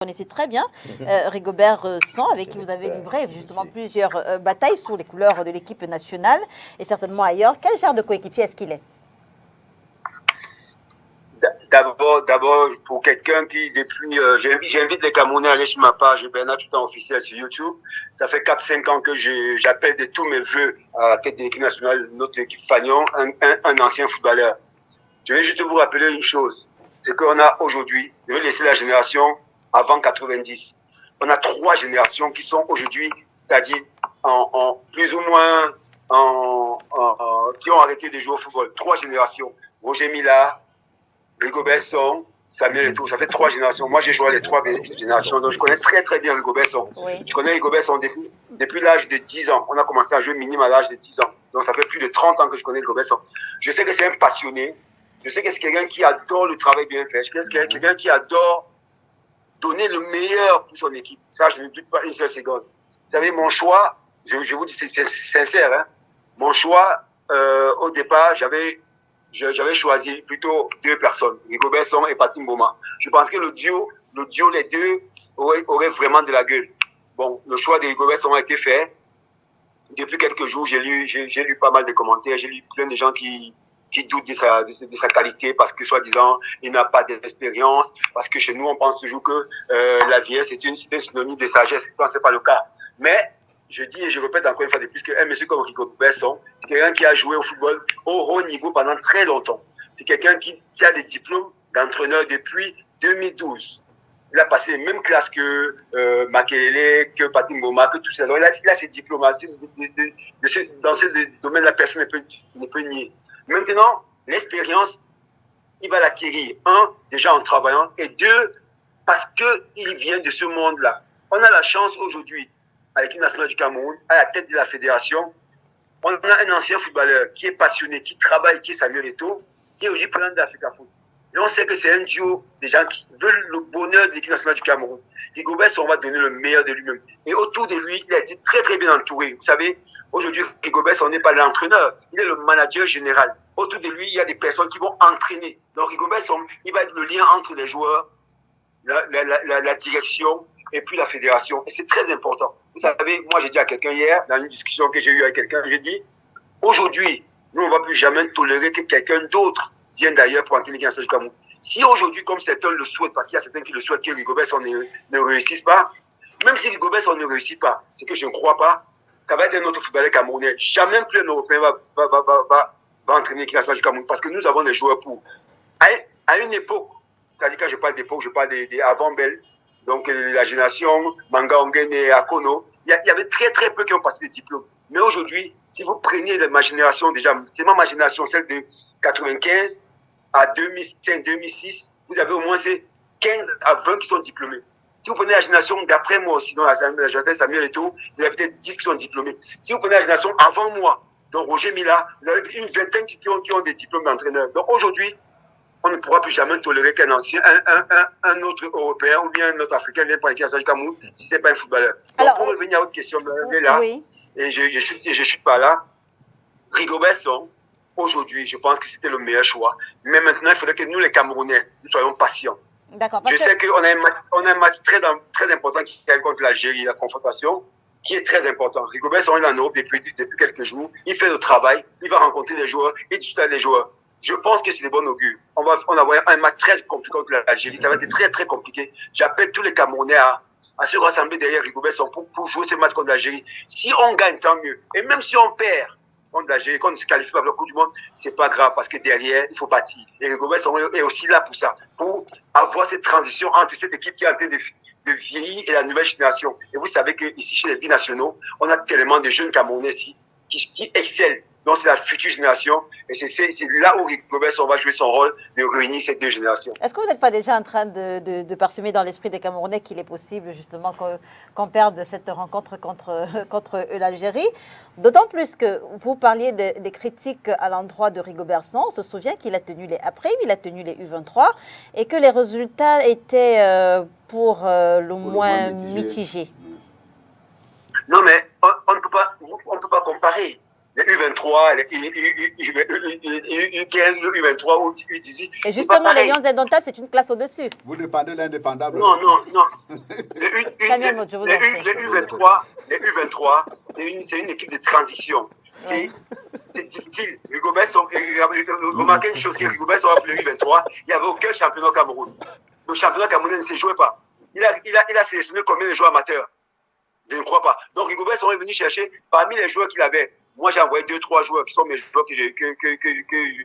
Connaissez très bien Rigobert Song, avec qui vous avez livré justement plusieurs batailles sous les couleurs de l'équipe nationale et certainement ailleurs. Quel genre de coéquipier est-ce qu'il est? D'abord, pour quelqu'un qui, depuis, j'invite les Camerounais à aller sur ma page Bernard Tutan officiel sur YouTube. Ça fait 4-5 ans que j'appelle de tous mes voeux à la tête de l'équipe nationale, notre équipe Fagnon, un ancien footballeur. Je vais juste vous rappeler une chose. C'est qu'on a aujourd'hui, je vais laisser la génération avant 90. On a 3 générations qui sont aujourd'hui, c'est-à-dire en plus ou moins qui ont arrêté de jouer au football. 3 générations. Roger Mila, Rigobert Song, Samuel Eto'o. Ça fait 3 générations. Moi, j'ai joué les 3 générations. Donc, je connais très, très bien Rigobert Song. Oui. Je connais Rigobert Song depuis l'âge de 10 ans. On a commencé à jouer minime à l'âge de 10 ans. Donc, ça fait plus de 30 ans que je connais Rigobert Song. Je sais que c'est un passionné. Je sais que c'est quelqu'un qui adore le travail bien fait. Je sais que c'est quelqu'un qui adore donner le meilleur pour son équipe. Ça, je ne doute pas une seule seconde. Vous savez, mon choix, je vous dis, c'est sincère, hein. Mon choix, au départ, j'avais choisi plutôt 2 personnes, Rigobert Song et Patrick Mboma. Je pense que le duo, les deux, aurait vraiment de la gueule. Bon, le choix de Rigobert Song a été fait. Depuis quelques jours, j'ai lu pas mal de commentaires, j'ai lu plein de gens qui doutent de sa qualité parce que, soi-disant, il n'a pas d'expérience, parce que chez nous, on pense toujours que la vieillesse, c'est un synonyme de sagesse. Ce n'est pas le cas. Mais, je dis et je répète encore une fois de plus qu'un monsieur comme Rigobert Song, c'est quelqu'un qui a joué au football au haut niveau pendant très longtemps. C'est quelqu'un qui a des diplômes d'entraîneur depuis 2012. Il a passé les mêmes classes que Makelele, que Patrick Mboma, que tout ça. Donc, il a ses diplômes. Dans ce domaine, personne ne peut nier. Maintenant, l'expérience, il va l'acquérir. 1, déjà en travaillant, et 2, parce qu'il vient de ce monde-là. On a la chance aujourd'hui, à l'équipe nationale du Cameroun, à la tête de la fédération, on a un ancien footballeur qui est passionné, qui travaille, qui est Samuel Eto'o, qui est aujourd'hui président de l'Africa Foot. Et on sait que c'est un duo des gens qui veulent le bonheur de l'équipe nationale du Cameroun. Rigobert Song va donner le meilleur de lui-même. Et autour de lui, il a été très très bien entouré. Vous savez, aujourd'hui, Rigobert Song n'est pas l'entraîneur, il est le manager général. Autour de lui, il y a des personnes qui vont entraîner. Donc Rigobert Song, il va être le lien entre les joueurs, la direction et puis la fédération. Et c'est très important. Vous savez, moi j'ai dit à quelqu'un hier, dans une discussion que j'ai eue avec quelqu'un, j'ai dit, aujourd'hui, nous on ne va plus jamais tolérer que quelqu'un d'autre vienne d'ailleurs pour entraîner l'équipe nationale du Cameroun. Si aujourd'hui, comme certains le souhaitent, parce qu'il y a certains qui le souhaitent que Rigobert Song ne réussisse pas, même si Rigobert Song ne réussit pas, c'est que je ne crois pas, ça va être un autre footballeur camerounais. Jamais plus un Européen va entraîner l'équipe nationale du Cameroun, parce que nous avons des joueurs pour. À une époque, c'est-à-dire quand je parle d'époque, je parle d'avant Bell, donc la génération Manga Ongen et Akono, il y avait très très peu qui ont passé des diplômes. Mais aujourd'hui, si vous prenez ma génération déjà, c'est ma génération, celle de 95 à 2005-2006, vous avez au moins 15 à 20 qui sont diplômés. Si vous prenez la génération d'après moi aussi, dans la génération Samuel Eto'o, vous avez peut-être 10 qui sont diplômés. Si vous prenez la génération avant moi, donc Roger Mila, vous avez une vingtaine qui ont des diplômes d'entraîneur. Donc aujourd'hui, on ne pourra plus jamais tolérer qu'un ancien, un autre Européen ou bien un autre Africain vienne pour l'équipe nationale du Cameroun si ce n'est pas un footballeur. Donc alors, pour revenir à votre question, là, oui. Et je chute par là, Rigobert Song, aujourd'hui, je pense que c'était le meilleur choix. Mais maintenant, il faudrait que nous, les Camerounais, nous soyons patients. D'accord. Je sais qu'on a un match très, très important qui est contre l'Algérie, la confrontation, qui est très important. Rigobert Song est en Europe depuis quelques jours. Il fait le travail, il va rencontrer les joueurs, il discute avec les joueurs. Je pense que c'est des bons augures. On va avoir un match très compliqué contre l'Algérie. Ça va être très, très compliqué. J'appelle tous les Camerounais à se rassembler derrière Rigobert Song pour jouer ce match contre l'Algérie. Si on gagne, tant mieux. Et même si on perd contre l'Algérie, qu'on ne se qualifie pas pour la Coupe du Monde, c'est pas grave parce que derrière, il faut bâtir. Et Rigobert Song est aussi là pour ça, pour avoir cette transition entre cette équipe qui est en train de vieillir et la nouvelle génération. Et vous savez qu'ici, chez les binationaux, on a tellement de jeunes Camerounais ici qui excellent. Donc, c'est la future génération. Et c'est là où Rigobert Song va jouer son rôle de réunir ces 2 générations. Est-ce que vous n'êtes pas déjà en train de parsemer dans l'esprit des Camerounais qu'il est possible, justement, qu'on perde cette rencontre contre l'Algérie? D'autant plus que vous parliez des critiques à l'endroit de Rigobert Song. On se souvient qu'il a tenu les après, il a tenu les U23 et que les résultats étaient pour le moins mitigés. Non, mais on ne peut pas comparer. les U23, les U15, le U23 ou U18. Et justement, les Lions indomptables, c'est une classe au-dessus. Vous défendez l'indéfendable. Non. Les U23, c'est une équipe de transition. C'est difficile. Remarquez une chose, que Rigobert sera pour le U23, il n'y avait aucun championnat au Cameroun. Le championnat camerounais ne se jouait pas. Il a sélectionné combien de joueurs amateurs? Je ne crois pas. Donc Rigobert sont venus chercher parmi les joueurs qu'il avait. Moi, j'ai envoyé 2-3 joueurs qui sont mes joueurs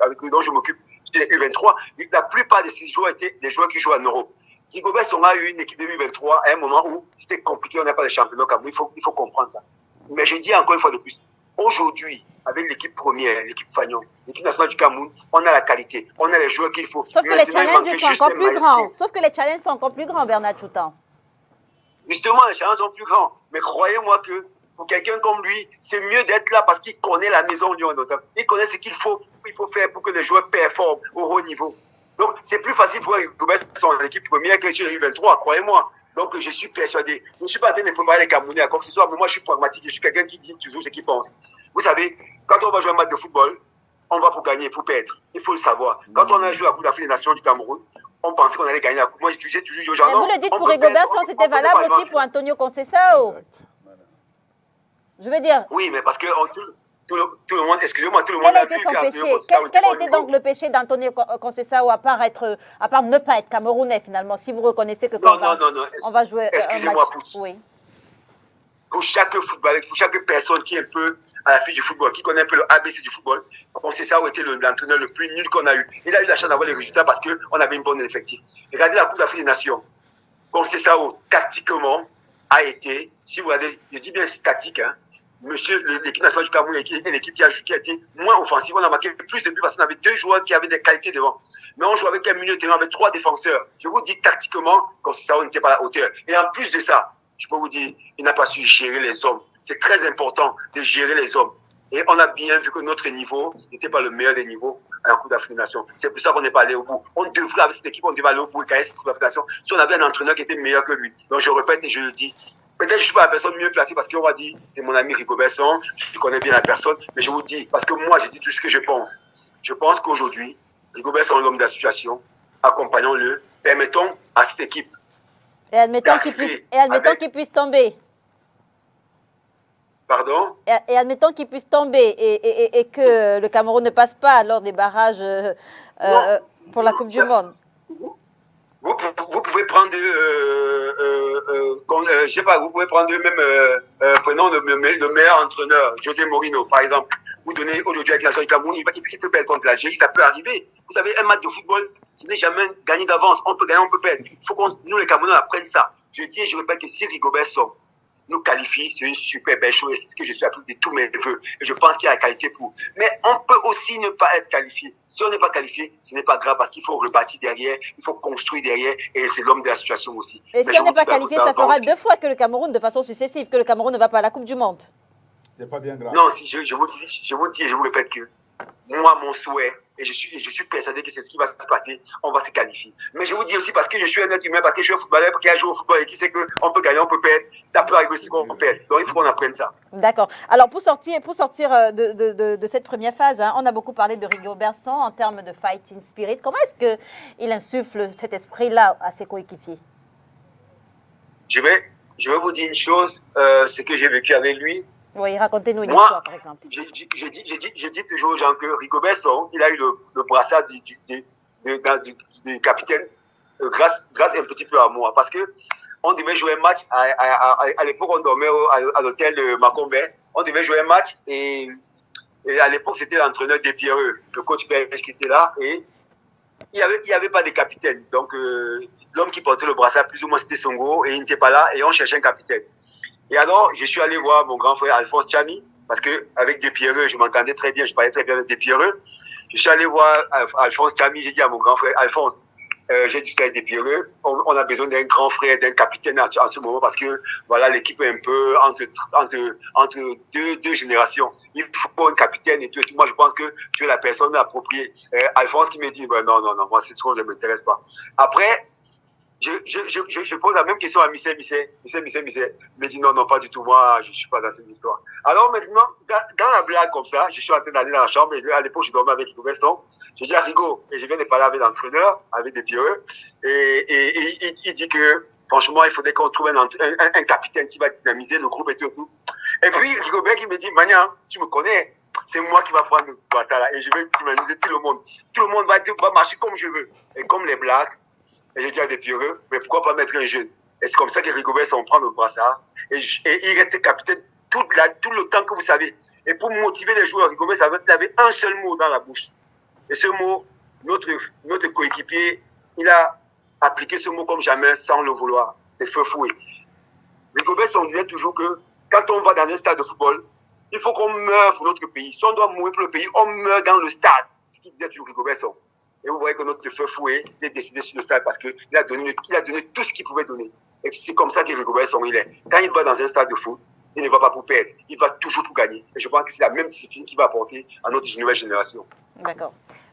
avec dont je m'occupe. C'était les U23. La plupart de ces joueurs étaient des joueurs qui jouent en Europe. Rigobert a eu une équipe de U23 à un moment où c'était compliqué, on n'a pas de championnat au Cameroun. Il faut comprendre ça. Mais je dis encore une fois de plus, aujourd'hui, avec l'équipe première, l'équipe Fagnon, l'équipe nationale du Cameroun, on a la qualité, on a les joueurs qu'il faut. Sauf que les challenges sont encore plus grands. Sauf que les challenges sont encore plus grands, Bernard Choutan. Justement, les challenges sont plus grands. Mais croyez-moi que pour quelqu'un comme lui, c'est mieux d'être là parce qu'il connaît la maison Lyon indomptable. Il connaît ce qu'il faut faire pour que les joueurs performent au haut niveau. Donc, c'est plus facile pour Rigobert son équipe première que chez U23, croyez-moi. Donc, je suis persuadé. Je ne suis pas en train de préparer les Camerounais à quoi que ce soit, mais moi, je suis pragmatique. Je suis quelqu'un qui dit toujours ce qu'il pense. Vous savez, quand on va jouer un match de football, on va pour gagner, pour perdre. Il faut le savoir. Quand on a joué à la Coupe d'Afrique des Nations du Cameroun, on pensait qu'on allait gagner la Coupe. Moi, j'ai toujours dit aux gens. Mais vous le dites pour Rigobert, c'était valable aussi pour Antonio Conceição. Je veux dire. Oui, mais parce que tout le monde, excusez-moi, tout le monde. Quel a été son péché? Quel a été donc le péché d'Antonio Conceição à part ne pas être camerounais finalement? Si vous reconnaissez que quand on va jouer un match. Oui. Pour chaque footballeur, pour chaque personne qui est un peu à la fille du football, qui connaît un peu le ABC du football, Conceição était l'entraîneur le plus nul qu'on a eu. Il a eu la chance d'avoir les résultats parce qu'on avait une bonne effectif. Regardez la Coupe d'Afrique des Nations. Conceição, tactiquement, a été, si vous regardez, je dis bien tactique, hein, monsieur, l'équipe nationale du Cameroun est l'équipe qui a été moins offensive. On a marqué plus de buts parce qu'on avait 2 joueurs qui avaient des qualités devant. Mais on jouait avec un milieu de terrain, avec 3 défenseurs. Je vous dis tactiquement, Conceição n'était pas à la hauteur. Et en plus de ça, je peux vous dire, il n'a pas su gérer les hommes. C'est très important de gérer les hommes. Et on a bien vu que notre niveau n'était pas le meilleur des niveaux à la Coupe d'Afrique des Nations. C'est pour ça qu'on n'est pas allé au bout. On devrait, avec cette équipe, on devait aller au bout et gagner cette Coupe d'Afrique des Nations si on avait un entraîneur qui était meilleur que lui. Donc je répète et je le dis. Peut-être que je ne suis pas la personne mieux placée parce qu'on va dire, c'est mon ami Rigobert, je connais bien la personne, mais je vous dis, parce que moi, je dis tout ce que je pense. Je pense qu'aujourd'hui, Rigobert est un homme d'association, accompagnons-le, permettons à cette équipe. Et admettons qu'il puisse tomber. Pardon? Et admettons qu'il puisse tomber et que le Cameroun ne passe pas lors des barrages pour la Coupe du Monde. Vous pouvez prendre, je sais pas, vous pouvez prendre même, prenons le meilleur entraîneur, José Mourinho, par exemple. Vous donnez aujourd'hui avec la nation du Cameroun, il peut perdre contre l'Algérie, ça peut arriver. Vous savez, un match de football, ce n'est jamais gagné d'avance. On peut gagner, on peut perdre. Il faut que nous, les Camerounais, apprennent ça. Je dis et je répète que si Rigobert nous qualifie, c'est une super belle chose. C'est ce que je suis appelé de tous mes voeux. Et je pense qu'il y a la qualité pour. Mais on peut aussi ne pas être qualifié. Si on n'est pas qualifié, ce n'est pas grave parce qu'il faut rebâtir derrière, il faut construire derrière et c'est l'homme de la situation aussi. Et si on n'est pas qualifié, ça fera 2 fois que le Cameroun, de façon successive, que le Cameroun ne va pas à la Coupe du Monde. C'est pas bien grave. Non, si je vous dis et je vous répète que moi, mon souhait, et je suis persuadé que c'est ce qui va se passer, on va se qualifier. Mais je vous dis aussi parce que je suis un être humain, parce que je suis un footballeur qui a joué au football et qui sait qu'on peut gagner, on peut perdre. Ça peut arriver aussi qu'on perd. Donc il faut qu'on apprenne ça. D'accord. Alors pour sortir de cette première phase, hein, on a beaucoup parlé de Rigobert en termes de fighting spirit. Comment est-ce qu'il insuffle cet esprit-là à ses coéquipiers? Je vais vous dire une chose, ce que j'ai vécu avec lui. Oui, racontez-nous une histoire, par exemple. Je dis toujours aux gens que Rigobert, il a eu le brassard du capitaine grâce un petit peu à moi. Parce que on devait jouer un match, à l'époque, on dormait à l'hôtel de Macombe. On devait jouer un match et à l'époque, c'était l'entraîneur Despierreux, le coach belge qui était là. Et il n'y avait pas de capitaine. Donc, l'homme qui portait le brassard, plus ou moins, c'était Songo et il n'était pas là et on cherchait un capitaine. Et alors, je suis allé voir mon grand frère Alphonse Tchami, parce qu'avec Despierreux, je m'entendais très bien, je parlais très bien avec Despierreux. Je suis allé voir Alphonse Tchami, j'ai dit à mon grand frère, Alphonse, j'ai discuté avec Despierreux, on a besoin d'un grand frère, d'un capitaine en ce moment, parce que voilà, l'équipe est un peu entre deux générations. Il faut un capitaine et tout. Moi, je pense que tu es la personne appropriée. Alphonse qui me dit, ben non, moi, c'est ce que je ne m'intéresse pas. Après, je pose la même question à Michel. Il me dit non, pas du tout, moi, je ne suis pas dans cette histoire. Alors maintenant, dans la blague comme ça, je suis en train d'aller dans la chambre, et à l'époque, je dormais avec Rigo Besson. Je dis à Rigo, et je viens de parler avec l'entraîneur, avec Despieux, et il dit que, franchement, il faudrait qu'on trouve un capitaine qui va dynamiser le groupe et tout. Et puis, Rigobert qui me dit, Magnan, tu me connais, c'est moi qui va prendre ça là, et je vais dynamiser tout le monde. Tout le monde va marcher comme je veux. Et comme les blagues, et je dis à Despieux, mais pourquoi pas mettre un jeune? Et c'est comme ça que Rigobert s'en prend le brassard. Et il reste capitaine tout le temps que vous savez. Et pour motiver les joueurs, Rigobert avait un seul mot dans la bouche. Et ce mot, notre coéquipier, il a appliqué ce mot comme jamais sans le vouloir. C'est feu fouet. Rigobert, on disait toujours que quand on va dans un stade de football, il faut qu'on meure pour notre pays. Si on doit mourir pour le pays, on meurt dans le stade. C'est ce qu'il disait toujours Rigobert. Et vous voyez que notre feu fouet est décidé sur le stade parce qu'il a donné tout ce qu'il pouvait donner. Et c'est comme ça que Rigobert il est. Quand il va dans un stade de foot, il ne va pas pour perdre. Il va toujours pour gagner. Et je pense que c'est la même discipline qu'il va apporter à notre nouvelle génération. D'accord.